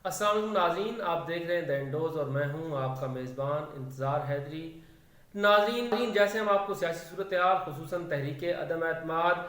अस्सलाम वालेकुम नाज़रीन, आप देख रहे हैं द इंडोज और मैं हूं आपका मेज़बान इंतज़ार हैदरी। नाज़रीन, जैसे हम आपको सियासी सूरत हाल खुसूसन तहरीक अदम एतमाद,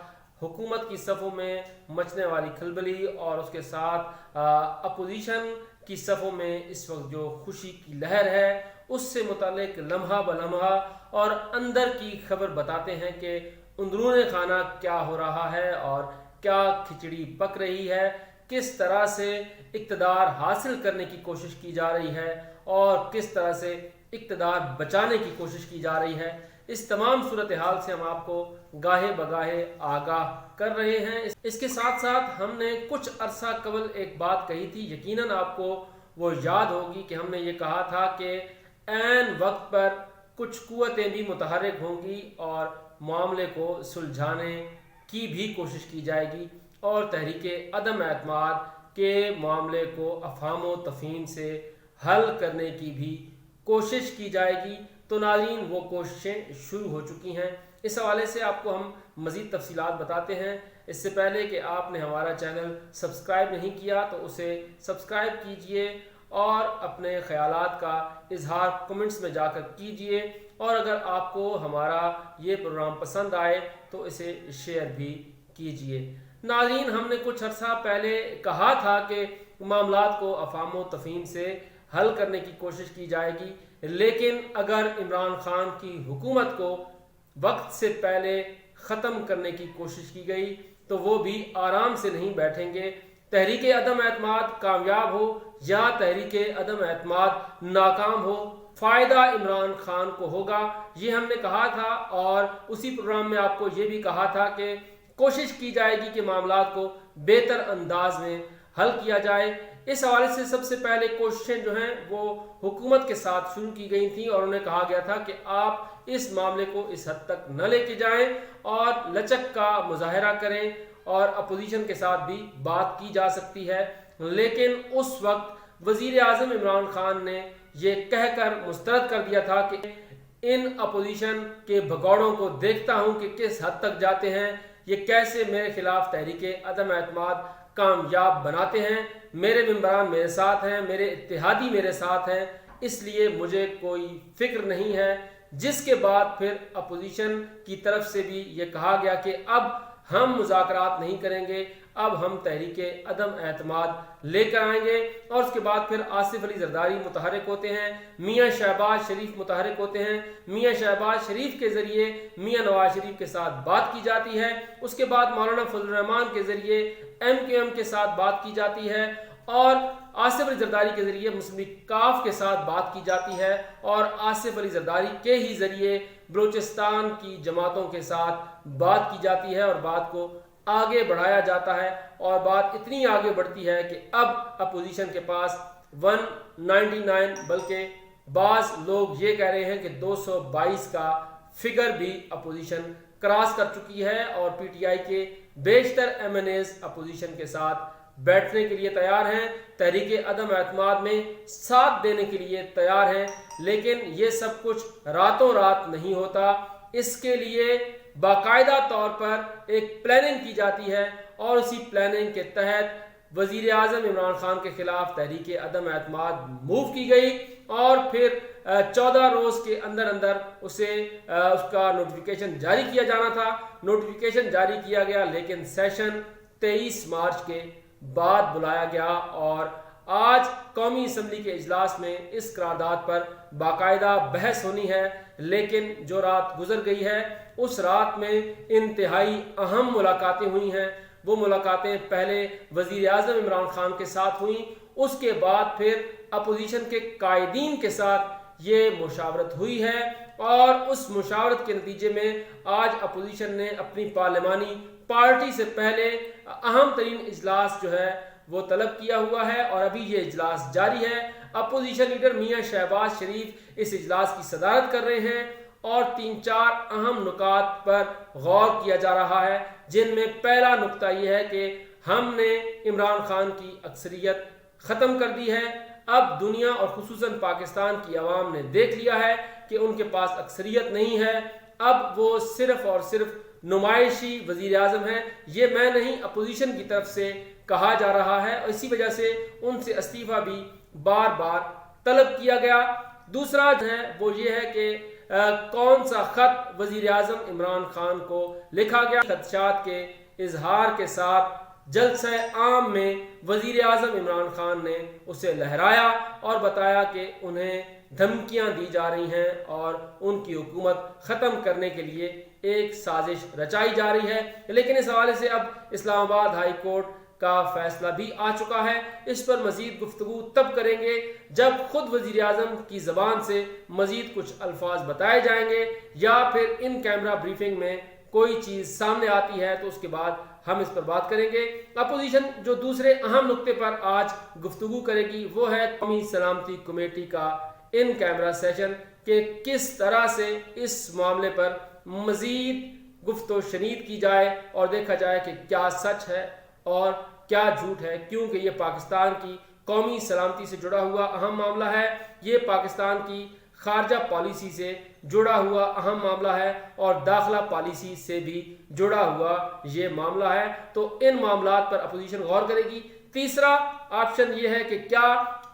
हुकूमत की सफ़ों में मचने वाली खलबली और उसके साथ अपोजिशन की सफ़ों में इस वक्त जो खुशी की लहर है उससे मुतालिक लम्हा ब लम्हा और अंदर की खबर बताते हैं कि अंदरूनी खाना क्या हो रहा है और क्या खिचड़ी पक रही है, किस तरह से इक़्तिदार हासिल करने की कोशिश की जा रही है और किस तरह से इक़्तिदार बचाने की कोशिश की जा रही है। इस तमाम सूरत हाल से हम आपको गाहे बगाहे आगाह कर रहे हैं। इसके साथ साथ हमने कुछ अरसा कबल एक बात कही थी, यकीनन आपको वो याद होगी कि हमने ये कहा था कि ऐन वक्त पर कुछ कुव्वतें भी मुतहर्रिक होंगी और मामले को सुलझाने की भी कोशिश की जाएगी और तहरीक अदम एतमाद के मामले को अफहाम व तफहीम से हल करने की भी कोशिश की जाएगी। तो नाज़रीन, वो कोशिशें शुरू हो चुकी हैं। इस हवाले से आपको हम मज़ीद तफसीलात बताते हैं। इससे पहले कि आपने हमारा चैनल सब्सक्राइब नहीं किया तो उसे सब्सक्राइब कीजिए और अपने ख़यालात का इजहार कमेंट्स में जाकर कीजिए, और अगर आपको हमारा ये प्रोग्राम पसंद आए तो इसे शेयर भी कीजिए। नाज़रीन, हमने कुछ अर्सा पहले कहा था कि मामलात को अफहाम व तफहीम से हल करने की कोशिश की जाएगी, लेकिन अगर इमरान खान की हुकूमत को वक्त से पहले ख़त्म करने की कोशिश की गई तो वो भी आराम से नहीं बैठेंगे। तहरीक अदम एतमाद कामयाब हो या तहरीक अदम एतमाद नाकाम हो, फ़ायदा इमरान खान को होगा, ये हमने कहा था। और उसी प्रोग्राम में आपको ये भी कहा था कि कोशिश की जाएगी कि मामलात को बेहतर अंदाज में हल किया जाए। इस हवाले से सबसे पहले कोशिशें जो हैं वो हुकूमत के साथ शुरू की गई थी और उन्हें कहा गया था कि आप इस मामले को इस हद तक न लेके जाएं और लचक का मुजाहरा करें और अपोजिशन के साथ भी बात की जा सकती है। लेकिन उस वक्त वज़ीर आज़म इमरान खान ने ये कहकर मुस्तरद कर दिया था कि इन अपोजिशन के भगौड़ों को देखता हूं कि किस हद तक जाते हैं, ये कैसे मेरे खिलाफ तहरीक अदम एतमाद कामयाब बनाते हैं। मेरे मेंबरान मेरे साथ हैं, मेरे इत्तेहादी मेरे साथ हैं, इसलिए मुझे कोई फिक्र नहीं है। जिसके बाद फिर अपोजिशन की तरफ से भी ये कहा गया कि अब हम मुज़ाकरात नहीं करेंगे, अब हम तहरीक अदम एतमाद लेकर आएंगे। और उसके बाद फिर आसिफ अली जरदारी मुतहर्रिक होते हैं, मियाँ शहबाज शरीफ मुतहर्रिक होते हैं, मियाँ शहबाज शरीफ के ज़रिए मियाँ नवाज शरीफ के साथ बात की जाती है। उसके बाद मौलाना फजल रहमान के ज़रिए MQM के साथ बात की जाती है और आसिफ अली जरदारी के ज़रिए मुस्लिम काफ के साथ बात की जाती है और आसिफ अली जरदारी के ही ज़रिए बलूचिस्तान की जमातों के साथ बात की जाती है और बात को आगे बढ़ाया जाता है। और बात इतनी आगे बढ़ती है कि अब अपोजिशन के पास 199 बल्कि बाज़ लोग ये कह रहे हैं कि 222 का फिगर भी अपोजिशन क्रॉस कर चुकी है और PTI के बेशतर MNAs अपोजिशन के साथ बैठने के लिए तैयार हैं, तहरीक अदम एतमाद में साथ देने के लिए तैयार हैं। लेकिन ये सब कुछ रातों रात नहीं होता, इसके लिए बाकायदा तौर पर एक प्लानिंग की जाती है और उसी प्लानिंग के तहत वज़ीर आज़म इमरान खान के खिलाफ तहरीक अदम एतमाद मूव की गई और फिर 14 रोज़ के अंदर अंदर उसका नोटिफिकेशन जारी किया जाना था। नोटिफिकेशन जारी किया गया, लेकिन सेशन 23 मार्च के बाद बुलाया गया और आज कौमी असम्बली के इजलास में इस करारदाद पर बाकायदा बहस होनी है। लेकिन जो रात गुजर गई है उस रात में इंतहाई अहम मुलाकातें हुई हैं। वो मुलाकातें पहले वज़ीर आज़म इमरान खान के साथ हुई, उसके बाद फिर अपोजिशन के कायदीन के साथ ये मुशावरत हुई है और उस मुशावरत के नतीजे में आज अपोजिशन ने अपनी पार्लिमानी पार्टी से पहले अहम तरीन इजलास जो है वो तलब किया हुआ है और अभी ये इजलास जारी है। अपोजिशन लीडर मियाँ शहबाज शरीफ इस इजलास की सदारत कर रहे हैं और 3-4 अहम नुकात पर गौर किया जा रहा है, जिनमें पहला नुक्ता यह है कि हमने इमरान खान की अक्सरियत ख़त्म कर दी है। अब दुनिया और खुसूसन पाकिस्तान की आवाम ने देख लिया है कि उनके पास अक्सरियत नहीं है, अब वो सिर्फ और सिर्फ नुमाइशी वज़ीर आज़म है। ये मैं नहीं, अपोजिशन की तरफ से कहा जा रहा है और इसी वजह से उनसे इस्तीफा भी बार बार तलब किया गया। दूसरा जो है वो ये है कि कौन सा खत वजीर आजम इमरान खान को लिखा गया। खदशात के इजहार के साथ जलसा आम में वजीर आजम इमरान खान ने उसे लहराया और बताया कि उन्हें धमकियां दी जा रही हैं और उनकी हुकूमत ख़त्म करने के लिए एक साजिश रचाई जा रही है। लेकिन इस हवाले से अब इस्लामाबाद हाई कोर्ट का फैसला भी आ चुका है। इस पर मजीद गुफ्तगू तब करेंगे जब खुद वजीर आजम की ज़बान से मजीद कुछ अल्फाज बताए जाएंगे या फिर इन कैमरा ब्रीफिंग में कोई चीज़ सामने आती है तो उसके बाद हम इस पर बात करेंगे। अपोजिशन जो दूसरे अहम नुक्ते पर आज गुफ्तगू करेगी वो है कौमी सलामती कमेटी का इन कैमरा सेशन के किस तरह से इस मामले पर मजीद गुफ्तो शनीद की जाए और देखा जाए कि क्या सच है और क्या झूठ है, क्योंकि ये पाकिस्तान की कौमी सलामती से जुड़ा हुआ अहम मामला है। ये पाकिस्तान की खारजा पॉलिसी से जुड़ा हुआ अहम मामला है और दाखिला पॉलिसी से भी जुड़ा हुआ ये मामला है। तो इन मामलात पर अपोजिशन गौर करेगी। तीसरा ऑप्शन ये है कि क्या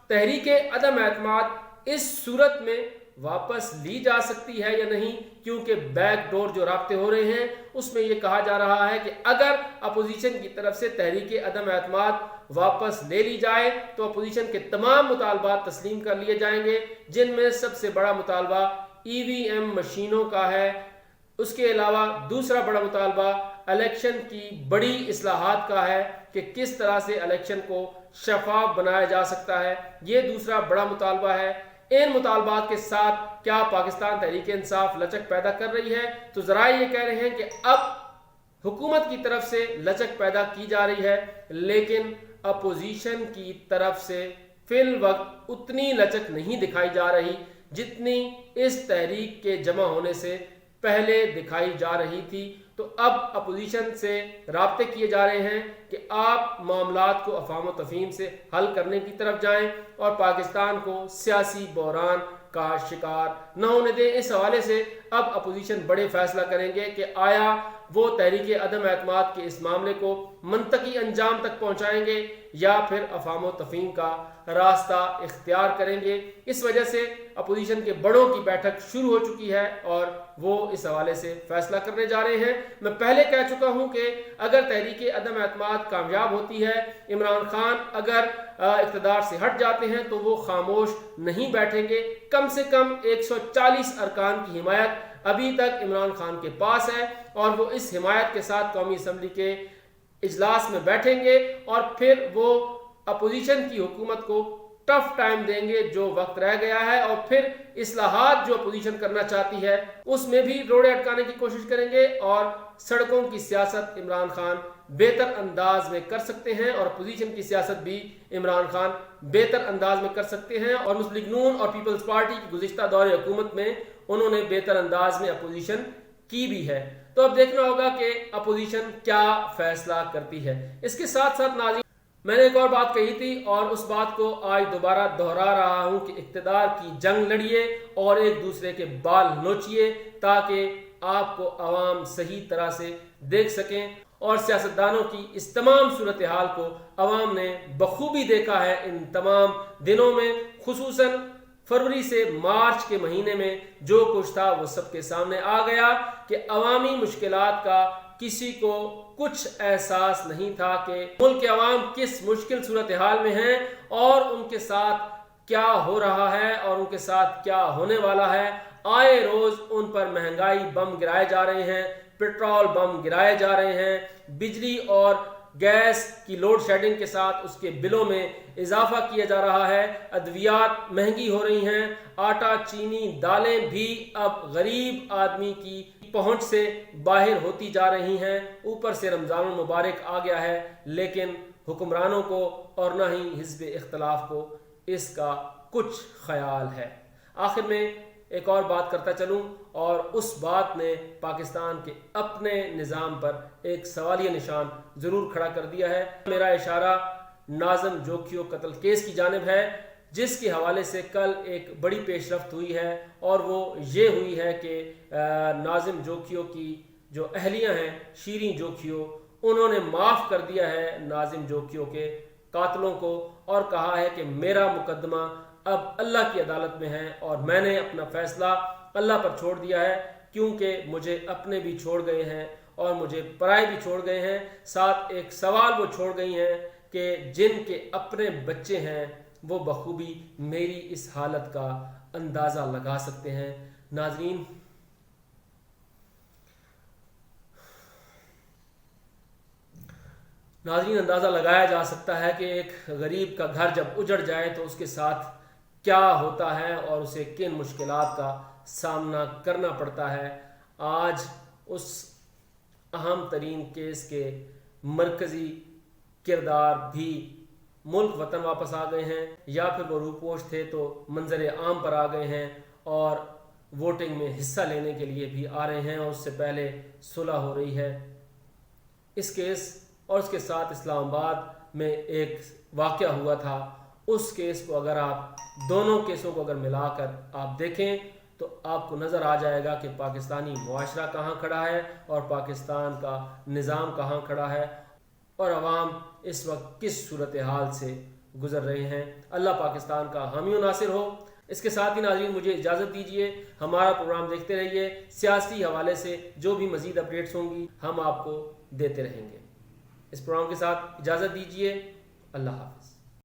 तहरीके अदम एतमाद इस सूरत में वापस ली जा सकती है या नहीं, क्योंकि बैक डोर जो राब्ते हो रहे हैं उसमें यह कहा जा रहा है कि अगर अपोजिशन की तरफ से तहरीके अदम एतमाद वापस ले ली जाए तो अपोजिशन के तमाम मुतालबात तस्लीम कर लिए जाएंगे, जिनमें सबसे बड़ा मुतालबा EVM मशीनों का है। उसके अलावा दूसरा बड़ा मुतालबा इलेक्शन की बड़ी इस्लाहात का है कि किस तरह से इलेक्शन को शफाफ बनाया जा सकता है, ये दूसरा बड़ा मुतालबा है। इन मुतालबात के साथ क्या पाकिस्तान तहरीक इंसाफ लचक पैदा कर रही है? तो जरा ये कह रहे हैं कि अब हुकूमत की तरफ से लचक पैदा की जा रही है, लेकिन अपोजिशन की तरफ से फिल वक्त उतनी लचक नहीं दिखाई जा रही जितनी इस तहरीक के जमा होने से पहले दिखाई जा रही थी। तो अब अपोजिशन से राब्ते किए जा रहे हैं कि आप मामलात को अफाम व तफहीम से हल करने की तरफ जाएं और पाकिस्तान को सियासी बहरान का शिकार न होने दें। इस हवाले से अब अपोजिशन बड़े फैसला करेंगे कि आया वो तहरीक अदम एतमाद के इस मामले को मंतकी अंजाम तक पहुंचाएंगे या फिर अफाम व तफहीम का रास्ता इख्तियार करेंगे। इस वजह से अपोजिशन के बड़ों की बैठक शुरू हो चुकी है और वो इस हवाले से फैसला करने जा रहे हैं। मैं पहले कह चुका हूं कि अगर तहरीक अदम एतमाद कामयाब होती है, इमरान खान अगर इक़्तिदार से हट जाते हैं तो वो खामोश नहीं बैठेंगे। कम से कम 140 अरकान की हिमायत अभी तक इमरान खान के पास है और वो इस हिमायत के साथ कौमी असम्बली के इजलास में बैठेंगे और फिर वो अपोजिशन की हुकूमत को टफ टाइम देंगे जो वक्त रह गया है और फिर इस्लाहात जो अपोजिशन करना चाहती है उसमें भी रोड़े अटकाने की कोशिश करेंगे और सड़कों की सियासत इमरान खान बेहतर अंदाज में कर सकते हैं और अपोजिशन की सियासत भी इमरान खान बेहतर अंदाज में कर सकते हैं। और मुस्लिम लीग नून और पीपल्स पार्टी की गुज़िश्ता दौरे हुकूमत में उन्होंने बेहतर अंदाज में अपोजिशन की भी है। तो अब देखना होगा कि अपोजिशन क्या फैसला करती है। इसके साथ साथ नाज़रीन, मैंने एक और बात कही थी और उस बात को आज दोबारा दोहरा रहा हूं कि इक़्तिदार की जंग लड़िए और एक दूसरे के बाल नोचिए ताकि आपको अवाम सही तरह से देख सकें। और सियासतदानों की इस तमाम सूरत हाल को अवाम ने बखूबी देखा है इन तमाम दिनों में, खुसूसन फरवरी से मार्च के महीने में जो कुछ था वो सबके सामने आ गया कि अवामी मुश्किलात का किसी को कुछ एहसास नहीं था कि मुल्क के अवाम किस मुश्किल सूरत हाल में हैं और उनके साथ क्या हो रहा है और उनके साथ क्या होने वाला है। आए रोज उन पर महंगाई बम गिराए जा रहे हैं, पेट्रोल बम गिराए जा रहे हैं, बिजली और गैस की लोड शेडिंग के साथ उसके बिलों में इजाफा किया जा रहा है, अद्वियात महंगी हो रही हैं, आटा चीनी दालें भी अब गरीब आदमी की पहुंच से बाहर होती जा रही हैं। ऊपर से रमजान मुबारक आ गया है लेकिन हुक्मरानों को और न ही हिज़्ब इख्तिलाफ को इसका कुछ ख्याल है। आखिर में एक और बात करता चलूं और उस बात ने पाकिस्तान के अपने निज़ाम पर एक सवालिया निशान ज़रूर खड़ा कर दिया है। मेरा इशारा नाज़िम जोखियों कत्ल केस की जानिब है जिसके हवाले से कल एक बड़ी पेशरफ्त हुई है और वो ये हुई है कि नाज़िम जोखियों की जो अहलियाँ हैं शीरीं जोखियों, उन्होंने माफ़ कर दिया है नाजिम जोकियों के कातलों को और कहा है कि मेरा मुकदमा अब अल्लाह की अदालत में है और मैंने अपना फैसला अल्लाह पर छोड़ दिया है, क्योंकि मुझे अपने भी छोड़ गए हैं और मुझे पराए भी छोड़ गए हैं। साथ एक सवाल वो छोड़ गई हैं कि जिनके अपने बच्चे हैं वो बखूबी मेरी इस हालत का अंदाज़ा लगा सकते हैं। नाज़रीन, अंदाज़ा लगाया जा सकता है कि एक गरीब का घर जब उजड़ जाए तो उसके साथ क्या होता है और उसे किन मुश्किलात का सामना करना पड़ता है। आज उस अहम तरीन केस के मरकज़ी किरदार भी मुल्क वतन वापस आ गए हैं, या फिर वो रूपोश थे तो मंजर आम पर आ गए हैं और वोटिंग में हिस्सा लेने के लिए भी आ रहे हैं और उससे पहले सुलह हो रही है। इस केस और उसके साथ इस्लामाबाद में एक वाक़या हुआ था, उस केस को अगर आप दोनों केसों को अगर मिलाकर आप देखें तो आपको नज़र आ जाएगा कि पाकिस्तानी मुआशरा कहाँ खड़ा है और पाकिस्तान का निज़ाम कहाँ खड़ा है और अवाम इस वक्त किस सूरत हाल से गुज़र रहे हैं। अल्लाह पाकिस्तान का हामी और नासिर हो। इसके साथ ही नाज़रीन मुझे इजाज़त दीजिए, हमारा प्रोग्राम देखते रहिए। सियासी हवाले से जो भी मज़ीद अपडेट्स होंगी हम आपको देते रहेंगे। इस प्रोग्राम के साथ इजाज़त दीजिए। अल्लाह हाफ़िज़।